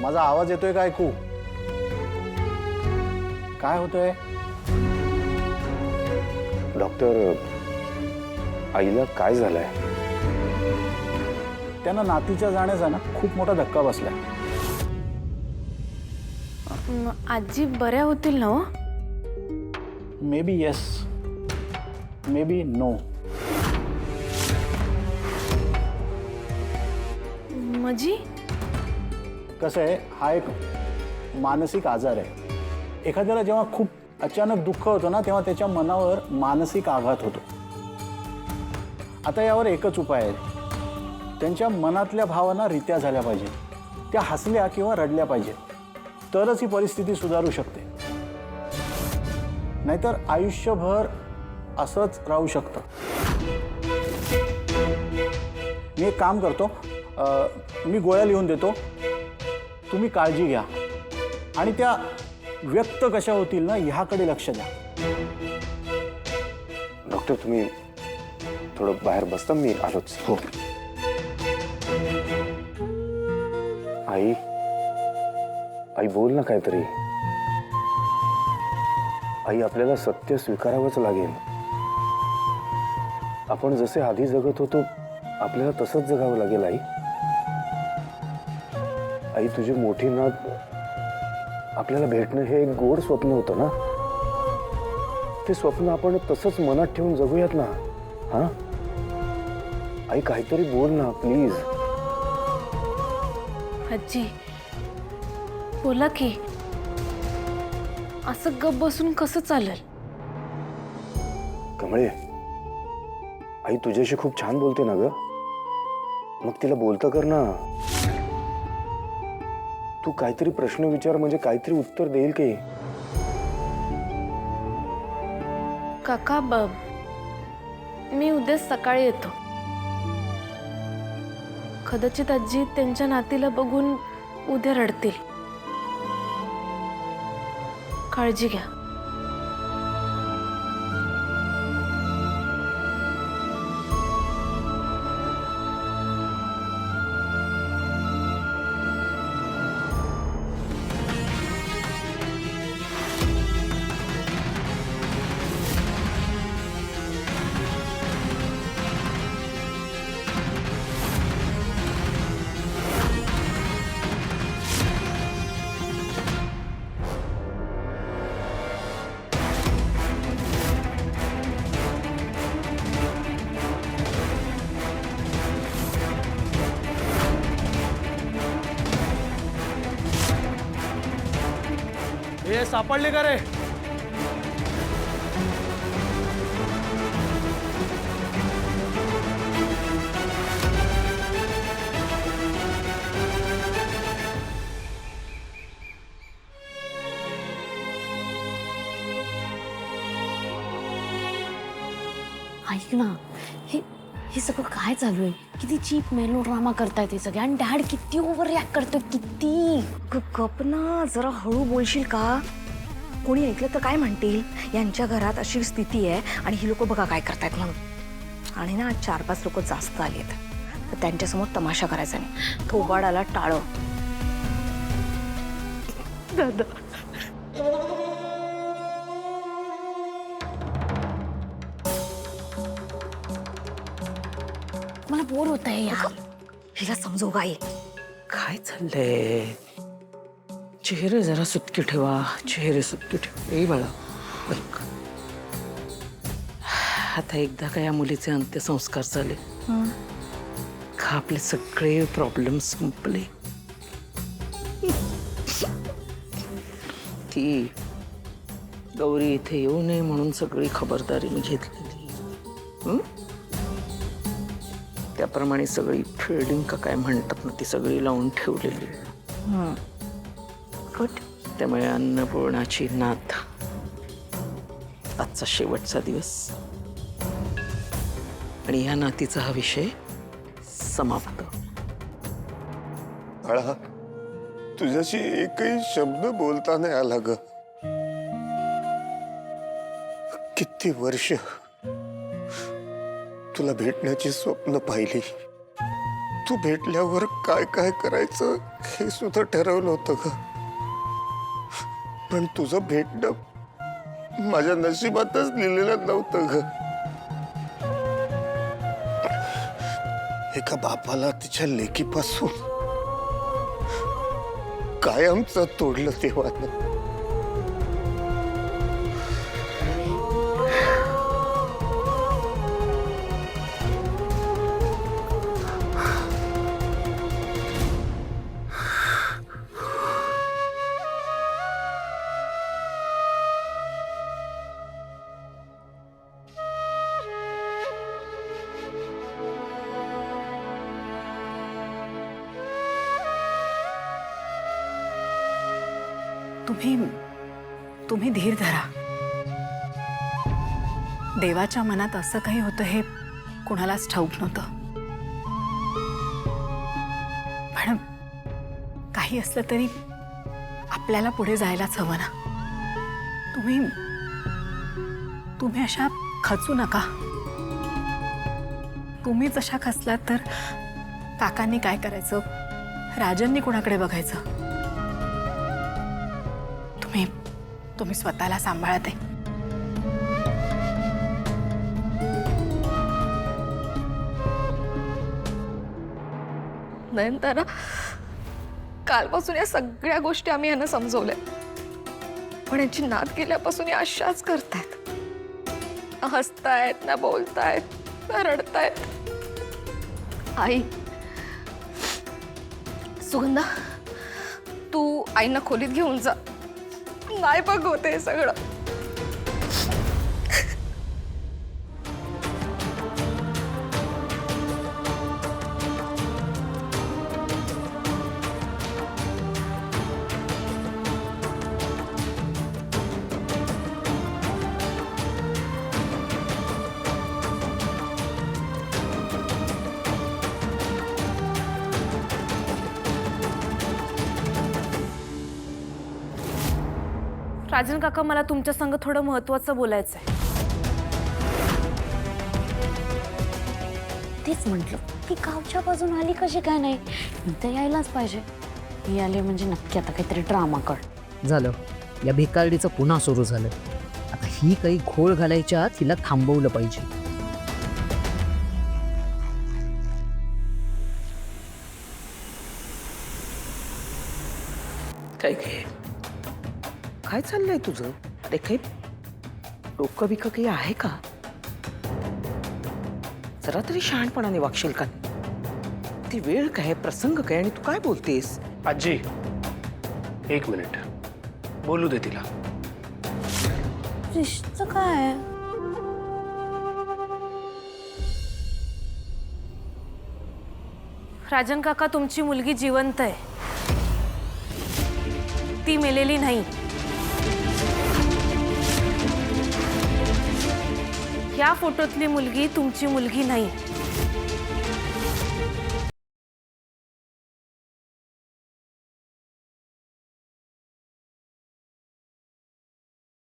माझा आवाज येतोय का ऐकू? काय होतंय? डॉक्टर, आईला काय झालंय? त्यांना नातीच्या जाण्याचा ना खूप मोठा धक्का बसलाय. आजी बऱ्या होतील ना? Maybe yes, maybe no. मजी कसं आहे, हा एक मानसिक आजार आहे. एखाद्याला जेव्हा खूप अचानक दुःख होतं ना, तेव्हा त्याच्या मनावर मानसिक आघात होतो. आता यावर एकच उपाय आहे. त्यांच्या मनातल्या भावना रित्या झाल्या पाहिजेत. त्या हसल्या किंवा रडल्या पाहिजेत, तरच ही परिस्थिती सुधारू शकते. नाहीतर आयुष्यभर असंच राहू शकतं. मी एक काम करतो, मी गोळ्या लिहून देतो, तुम्ही काळजी घ्या आणि त्या व्यक्त कशा होतील ना ह्याकडे लक्ष द्या. डॉक्टर, तुम्ही थोडं बाहेर बसता, मी आलोच. हो. आई, आई बोल ना काहीतरी. आई, आपल्याला सत्य स्वीकारावंच लागेल. आपण जसे आधी जगत होतो आपल्याला तसंच जगावं लागेल. आई, आई तुझी मोठी नात आपल्याला भेटणं हे एक गोड स्वप्न होतं ना. ते स्वप्न आपण तसंच मनात ठेवून जगूयात ना. हा आई, काहीतरी बोल ना प्लीज. आजी बोला की. असं गप बसून कसं चालेल? कमळे, आई तुझ्याशी खूप छान बोलते ना ग. मग तिला बोलतं कर ना. तू काहीतरी प्रश्न विचार, म्हणजे काहीतरी उत्तर देईल की. काका मी उद्या सकाळी येतो. कदाचित आजी त्यांच्या नातीला बघून उद्या रडतील. काळजी घ्या. हे सापडले का रे? ऐक ना, हे हे सगळं काय चालू आहे? किती चीप मेलो ड्रामा करतायत हे सगळे. आणि डॅड किती ओव्हर रिॲक्ट करतोय, किती. गप ना, जरा हळू बोलशील का? कोणी ऐकलं तर काय म्हणतील? यांच्या घरात अशी स्थिती आहे आणि ही लोक बघा काय करतायत म्हणून. आणि ना 4-5 लोक जास्त आली आहेत, तर त्यांच्यासमोर तमाशा करायचा नाही. थोबाडाला टाळं. दादा, मला बोर होत आहे यार. हिला समजू काय? काय चाललंय? चेहरे जरा सुटके ठेवा, चेहरे सुटके ठेवा. ए बाळा, बघ. आता एकदा का या मुलीचे अंत्यसंस्कार झाले का आपले सगळे प्रॉब्लेम संपले. ती गौरी इथे येऊ नये म्हणून सगळी खबरदारी मी घेतलेली. त्याप्रमाणे सगळी फिल्डिंग का काय म्हणतात ना, ती सगळी लावून ठेवलेली. गुड. त्यामुळे अन्नपूर्णाची नात आजचा शेवटचा दिवस आणि ह्या नातीचा हा विषय समाप्त. बाळा, तुझ्याशी एकही शब्द बोलता नाही आला ग. किती वर्ष तुला भेटण्याची स्वप्न पाहिली. तू भेटल्यावर काय काय करायचं हे सुद्धा ठरवलं होतं ग. पण तुझं भेटणं माझ्या नशिबातच लिहिलेलं नव्हतं ग. एका बापाला तिच्या लेकीपासून कायमचं तोडलं देवानं. तुम्ही धीर धरा. देवाच्या मनात असं काही होतं हे कुणालाच ठाऊक नव्हतं. पण काही असलं तरी आपल्याला पुढे जायलाच हवं ना. तुम्ही अशा खचू नका. तुम्हीच अशा खचलात तर काकांनी काय करायचं, राजननी कोणाकडे बघायचं. तुम्ही स्वतःला सांभाळत आहे. नयनतारा, कालपासून या सगळ्या गोष्टी आम्ही यांना समजवल्या, पण यांची नाद केल्यापासून या अशाच करतायत. ना हसतायत, ना बोलतायत, ना रडतायत. आई, सुगंधा, तू आईना खोलीत घेऊन जा. नाही बघ होते हे सगळं. राजन काका, मला तुमच्या संग थोडं महत्त्वाचं बोलायचं आहे. तेच म्हटलं, ती गावच्या बाजून आली कशी काय नाही. इथं यायलाच पाहिजे. ही आली म्हणजे नक्की आता काहीतरी ड्रामा कर. झालं, या भिकारडीचं पुन्हा सुरू झालं. आता ही काही घोळ घालायच्या तिला थांबवलं पाहिजे. काय चाललंय तुझं? अरे काही डोकं बिकं काही आहे का? जरा तरी शहाणपणाने वागशील का? ती वेळ काय, प्रसंग काय, आणि तू काय बोलतेस? आजी, 1 मिनिट बोलू दे तिला. रिश्त काय? राजन काका, तुमची मुलगी जिवंत आहे. ती मेलेली नाही. या फोटोतली मुलगी तुमची मुलगी नाही.